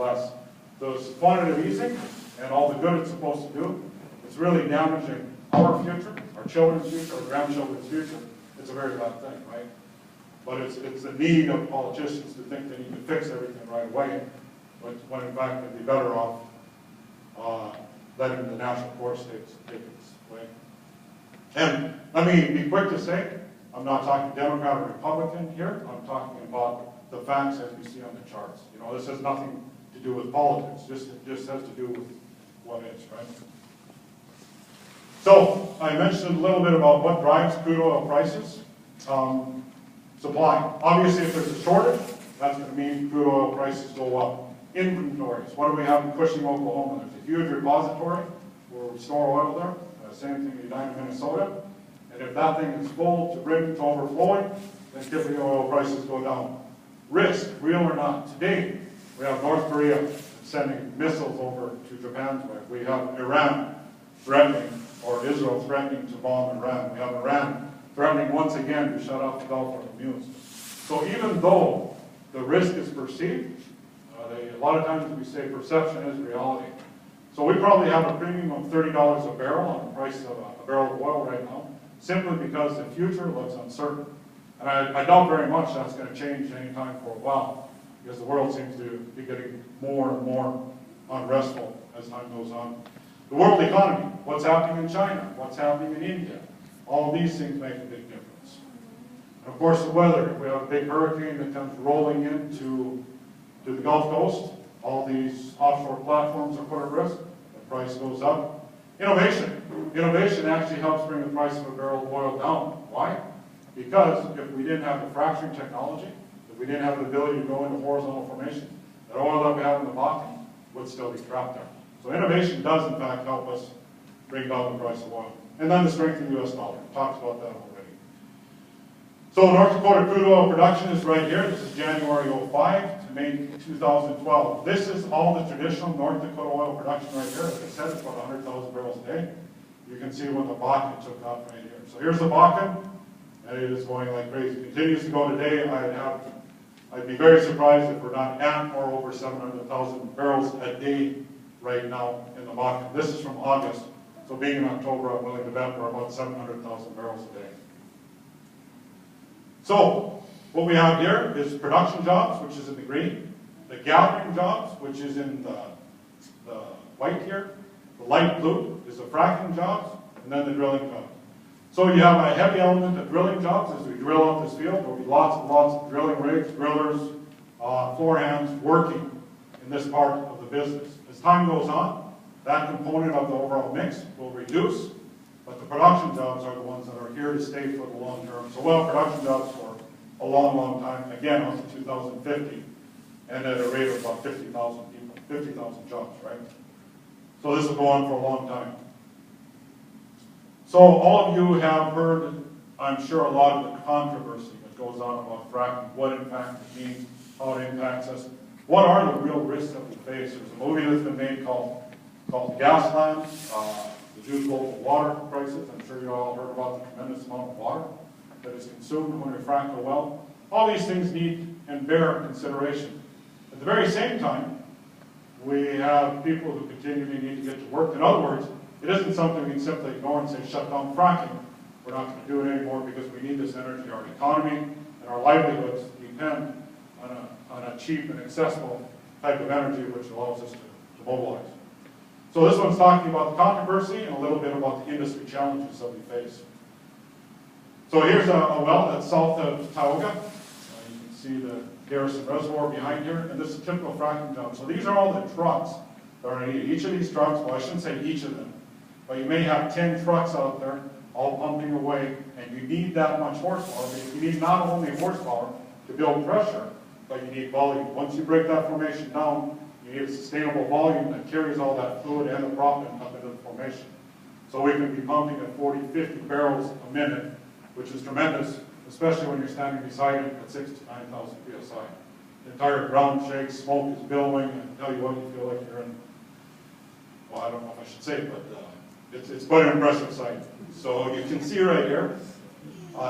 less. Those quantitative easing and all the good it's supposed to do, it's really damaging our future, our children's future, our grandchildren's future. It's a very bad thing, right? But it's the need of politicians to think they need to fix everything right away, when in fact they'd be better off letting the national forest take its way. And let me be quick to say, I'm not talking Democrat or Republican here. I'm talking about the facts as we see on the charts. You know, this has nothing to do with politics. It just has to do with what is, right? So I mentioned a little bit about what drives crude oil prices. Supply. Obviously, if there's a shortage, that's going to mean crude oil prices go up. Inventories. What do we have in Cushing, Oklahoma? There's a huge repository where we store oil there. Same thing in Edina, Minnesota. And if that thing is full to brim to overflowing, then typically oil prices go down. Risk, real or not. Today, we have North Korea sending missiles over to Japan's way. We have Iran threatening, or Israel threatening to bomb Iran. We have Iran threatening once again to shut off the Gulf of Hormuz. So even though the risk is perceived, a lot of times we say perception is reality. So we probably have a premium of $30 a barrel on the price of a barrel of oil right now, simply because the future looks uncertain. And I doubt very much that's going to change anytime for a while, because the world seems to be getting more and more unrestful as time goes on. The world economy, what's happening in China, what's happening in India, all of these things make a big difference. And of course the weather, if we have a big hurricane that comes rolling into the Gulf Coast, all these offshore platforms are put at risk, the price goes up. Innovation. Innovation actually helps bring the price of a barrel of oil down. Why? Because if we didn't have the fracturing technology, if we didn't have the ability to go into horizontal formation, that oil that we have in the Bakken would still be trapped there. So innovation does in fact help us bring down the price of oil. And then the strength of the US dollar. We talked about that already. So North Dakota crude oil production is right here. This is January 05 to May 2012. This is all the traditional North Dakota oil production right here. As I said, it's about 100,000 barrels a day. You can see what the Bakken took off right here. So here's the Bakken, and it is going like crazy. It continues to go today. I'd be very surprised if we're not at or over 700,000 barrels a day right now in the Bakken. This is from August. So being in October, I'm willing to bet we're about 700,000 barrels a day. So what we have here is production jobs, which is in the green, the gathering jobs, which is in the white here, the light blue is the fracking jobs, and then the drilling jobs. So you have a heavy element of drilling jobs. As we drill out this field, there will be lots and lots of drilling rigs, drillers, floor hands working in this part of the business. As time goes on, that component of the overall mix will reduce, but the production jobs are the ones that are here to stay for the long term. So we'll have production jobs for a long, long time, again, up to 2050, and at a rate of about 50,000 people, 50,000 jobs, right? So this will go on for a long time. So all of you have heard, I'm sure, a lot of the controversy that goes on about fracking, what in fact it means, how it impacts us. What are the real risks that we face? There's a movie that's been made called Gasland, the Jews' global water crisis. I'm sure you all heard about the tremendous amount of water that is consumed when we frack a well. All these things need and bear consideration. At the very same time, we have people who continually need to get to work. In other words, it isn't something we can simply ignore and say, shut down fracking. We're not going to do it anymore because we need this energy. Our economy and our livelihoods depend on a cheap and accessible type of energy which allows us to mobilize. So this one's talking about the controversy and a little bit about the industry challenges that we face. So here's a well that's south of Tioga. You can see the Garrison Reservoir behind here, and this is a typical fracking job. So these are all the trucks that are needed. Each of these trucks, well, I shouldn't say each of them, but you may have 10 trucks out there all pumping away, and you need that much horsepower because you need not only horsepower to build pressure, but you need volume. Once you break that formation down, you need a sustainable volume that carries all that fluid and the proppant up into the formation. So we can be pumping at 40, 50 barrels a minute, which is tremendous, especially when you're standing beside it at 6,000 to 9,000 psi. The entire ground shakes, smoke is billowing, and I tell you what, you feel like you're in, well, I don't know if I should say it, but it's quite an impressive sight. So you can see right here,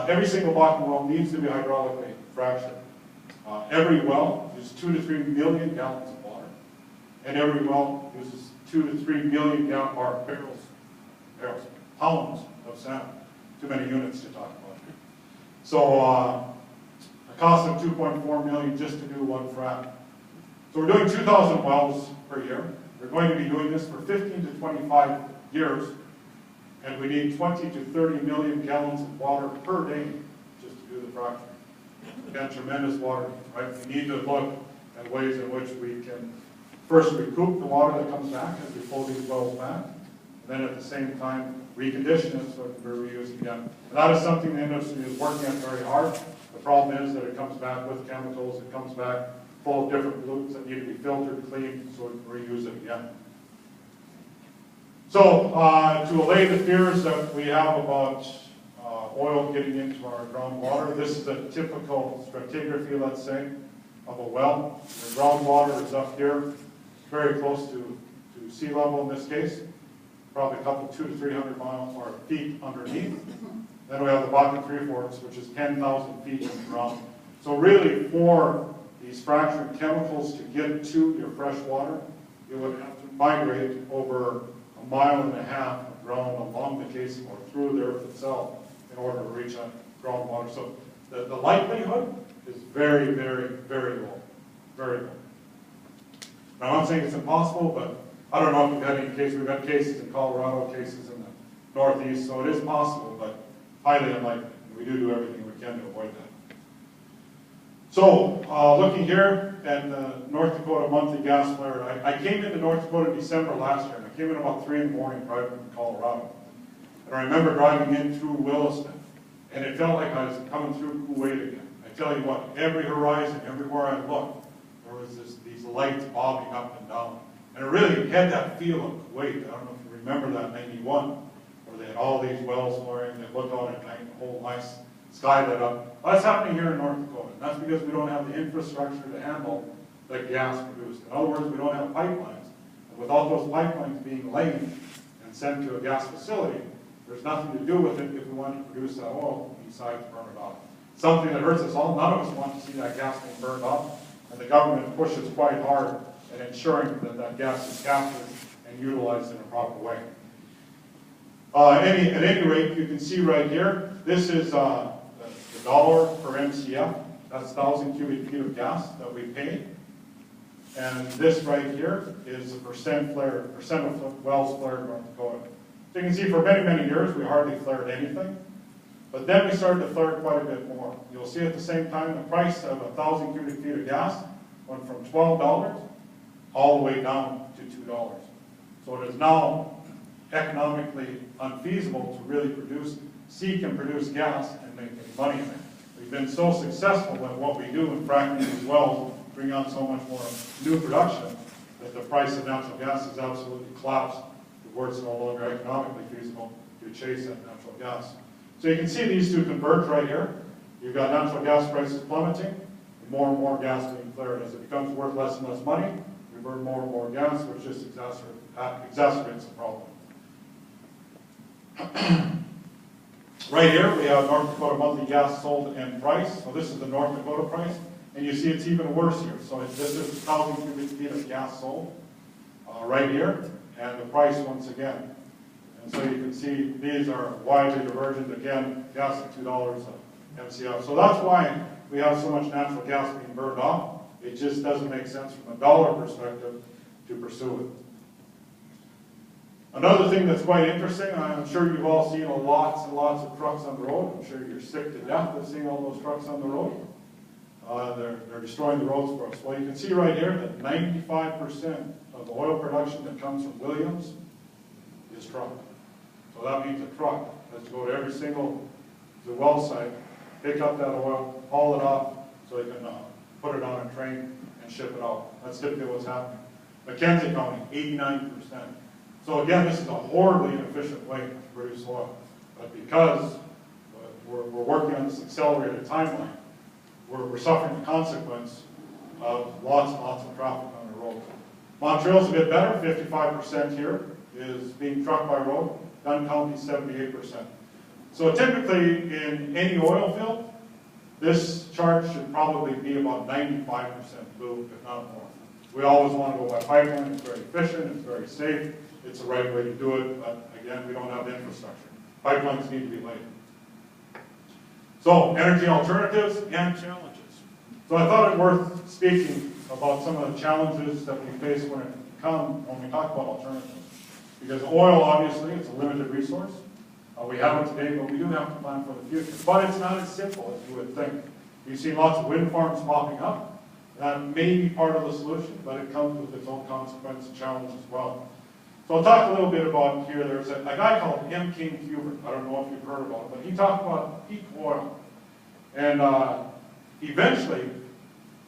every single Bakken well needs to be hydraulically fractured. Every well is 2 to 3 million gallons of water. and every well uses 2 to 3 million pounds of sand. Too many units to talk about. So a cost of $2.4 million just to do one frac. So we're doing 2,000 wells per year. We're going to be doing this for 15 to 25 years, and we need 20 to 30 million gallons of water per day just to do the fracturing. Again, tremendous water needs, right? We need to look at ways in which we can first recoup the water that comes back as we pull these wells back, and then at the same time recondition it so it can be reused again. And that is something the industry is working at very hard. The problem is that it comes back with chemicals, it comes back full of different pollutants that need to be filtered, cleaned, so we can reuse it again. So, to allay the fears that we have about oil getting into our groundwater, this is a typical stratigraphy, let's say, of a well. The groundwater is up here, very close to sea level in this case, probably a couple 200 to 300 miles or feet underneath. Then we have the Bakken Three Forks, which is 10,000 feet in the ground. So really, for these fracturing chemicals to get to your fresh water, you would have to migrate over 1.5 miles of ground along the casing or through the earth itself in order to reach that groundwater. So the likelihood is very, very, very low. Very low. Now, I'm not saying it's impossible, but I don't know if we've had any cases. We've had cases in Colorado, cases in the Northeast, so it is possible, but highly unlikely. We do everything we can to avoid that. So, looking here at the North Dakota monthly gas flare, I came into North Dakota in December last year, and I came in about 3 in the morning driving from Colorado. And I remember driving in through Williston, and it felt like I was coming through Kuwait again. I tell you what, every horizon, everywhere I looked, there was these lights bobbing up and down. And it really had that feel of Kuwait. I don't know if you remember that in '91, where they had all these wells flaring, they looked out at night, the whole nice sky lit up. Well, that's happening here in North Dakota. And that's because we don't have the infrastructure to handle the gas produced. In other words, we don't have pipelines. And without those pipelines being laid and sent to a gas facility, there's nothing to do with it if we want to produce that oil besides burn it off. Something that hurts us all. None of us want to see that gas being burned off. And the government pushes quite hard at ensuring that that gas is captured and utilized in a proper way. At any rate, you can see right here, this is the dollar per MCF. That's 1,000 cubic feet of gas that we pay. And this right here is the percent of wells flared in North Dakota. So you can see for many, many years, we hardly flared anything. But then we started to flare quite a bit more. You'll see at the same time, the price of 1,000 cubic feet of gas went from $12 all the way down to $2. So it is now economically unfeasible to really seek and produce gas and make any money in it. We've been so successful at what we do in fracking these wells, bring on so much more new production, that the price of natural gas has absolutely collapsed to where it's no longer economically feasible to chase that natural gas. So you can see these two converge right here. You've got natural gas prices plummeting, and more gas being flared. As it becomes worth less and less money, we burn more and more gas, which just exacerbates the problem. Right here, we have North Dakota monthly gas sold and price. So this is the North Dakota price, and you see it's even worse here. So this is 1,000 cubic feet of gas sold right here, and the price once again. And so you can see these are widely divergent. Again, gas at $2 a MCF. So that's why we have so much natural gas being burned off. It just doesn't make sense from a dollar perspective to pursue it. Another thing that's quite interesting, I'm sure you've all seen lots and lots of trucks on the road. I'm sure you're sick to death of seeing all those trucks on the road. They're destroying the roads for us. Well, you can see right here that 95% of the oil production that comes from Williams is truck. So that means a truck has to go to every single well site, pick up that oil, haul it off, so they can put it on a train and ship it out. That's typically what's happening. McKenzie County, 89%. So again, this is a horribly inefficient way to produce oil. But because we're working on this accelerated timeline, we're suffering the consequence of lots and lots of traffic on the road. Montreal's a bit better, 55% here is being trucked by road. Dunn County, 78%. So typically in any oil field, this chart should probably be about 95% blue, if not more. We always want to go by pipeline. It's very efficient, it's very safe, it's the right way to do it, but again, we don't have the infrastructure. Pipelines need to be laid. So, energy alternatives and challenges. So I thought it worth speaking about some of the challenges that we face when we talk about alternatives. Because oil, obviously, it's a limited resource. We have it today, but we do have to plan for the future. But it's not as simple as you would think. You see lots of wind farms popping up. That may be part of the solution, but it comes with its own consequence and challenge as well. So I'll talk a little bit about here. There's a guy called M. King Hubert. I don't know if you've heard about him, but he talked about peak oil. And eventually,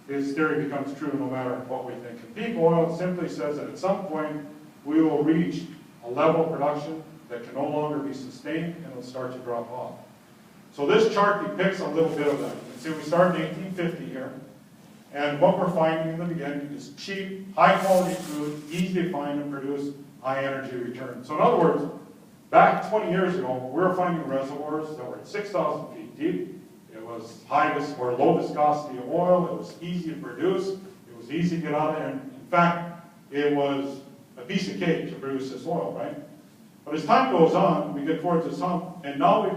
his theory becomes true no matter what we think. And peak oil simply says that at some point, we will reach a level of production that can no longer be sustained and it'll start to drop off. So this chart depicts a little bit of that. You can see we started in 1850 here. And what we're finding in the beginning is cheap, high-quality crude, easy to find and produce high-energy return. So in other words, back 20 years ago, we were finding reservoirs that were 6,000 feet deep. It was low viscosity of oil. It was easy to produce. It was easy to get out there. And in fact, it was a piece of cake to produce this oil, right? But as time goes on, we get towards this hump, and now we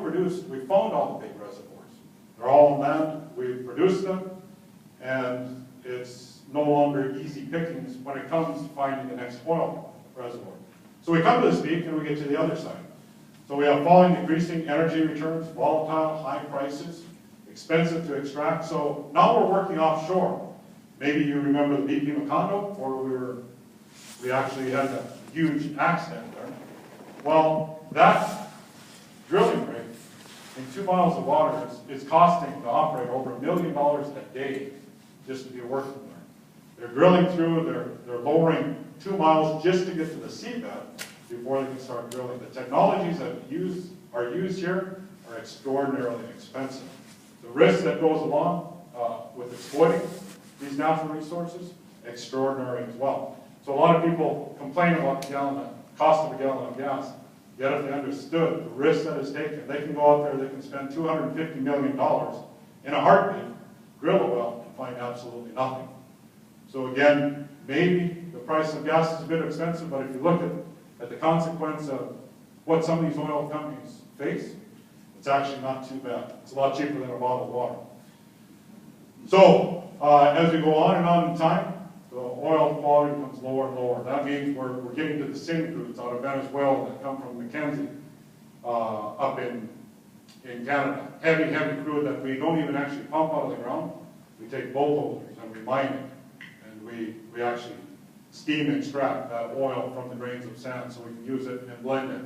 found all the big reservoirs. They're all on land. We've produced them. And it's no longer easy pickings when it comes to finding the next oil reservoir. So we come to this peak and we get to the other side. So we have falling, decreasing energy returns, volatile, high prices, expensive to extract. So now we're working offshore. Maybe you remember the BP Macondo, where we actually had a huge accident there. Well, that drilling rig in 2 miles of water is costing to operate over $1 million a day just to be working there. They're drilling through, they're lowering 2 miles just to get to the seabed before they can start drilling. The technologies that are used here are extraordinarily expensive. The risk that goes along with exploiting these natural resources, extraordinary as well. So a lot of people complain about the cost of a gallon of gas. Yet if they understood the risk that is taken, they can go out there, they can spend $250 million in a heartbeat, drill a well, and find absolutely nothing. So again, maybe the price of gas is a bit expensive, but if you look at the consequence of what some of these oil companies face, it's actually not too bad. It's a lot cheaper than a bottle of water. So as we go on in time, the oil quality becomes lower and lower. That means we're getting to the syn crudes out of Venezuela that come from Mackenzie up in Canada. Heavy crude that we don't even actually pump out of the ground. We take bulldozers and we mine it. And we actually steam extract that oil from the grains of sand so we can use it and blend it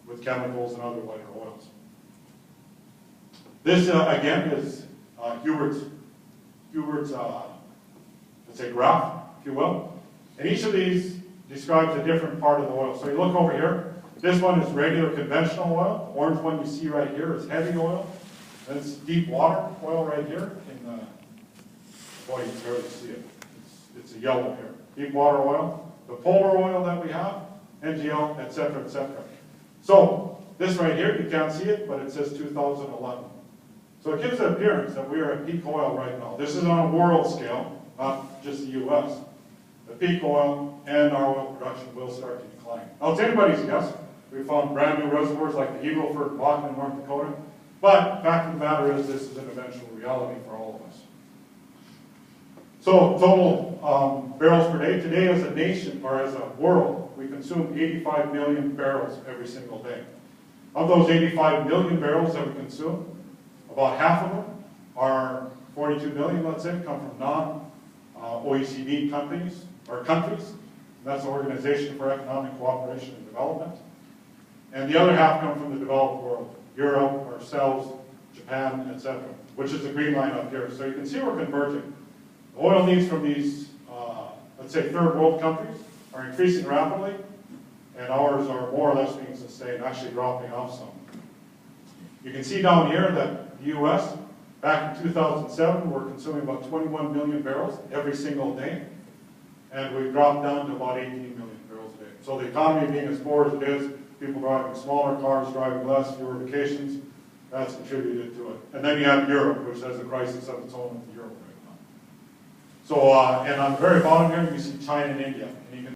with chemicals and other lighter oils. This, again, is Hubert's let's say graph, if you will. And each of these describes a different part of the oil. So you look over here, this one is regular conventional oil. The orange one you see right here is heavy oil. And it's deep water oil right here. Boy, you can barely see it. It's a yellow here. Deep water oil. The polar oil that we have, NGL, etc., etc. So this right here, you can't see it, but it says 2011. So it gives the appearance that we are at peak oil right now. This is on a world scale, not just the U.S. The peak oil and our oil production will start to decline. Now, it's anybody's guess. We found brand new reservoirs like the Eagle Ford, Bakken, in North Dakota. But the fact of the matter is this is an eventual reality for all of us. So total barrels per day. Today as a nation, or as a world, we consume 85 million barrels every single day. Of those 85 million barrels that we consume, about half of them are 42 million, let's say, come from non-OECD countries. That's the Organization for Economic Cooperation and Development. And the other half come from the developed world, Europe, ourselves, Japan, etc., which is the green line up here. So you can see we're converging. The oil needs from these, let's say, third world countries are increasing rapidly, and ours are more or less being sustained, actually dropping off some. You can see down here that the U.S., back in 2007, we're consuming about 21 million barrels every single day, and we've dropped down to about 18 million barrels a day. So the economy being as poor as it is, people driving smaller cars, driving less, fewer vacations, that's contributed to it. And then you have Europe, which has a crisis of its own with Europe right now. So, and on the very bottom here, you see China and India.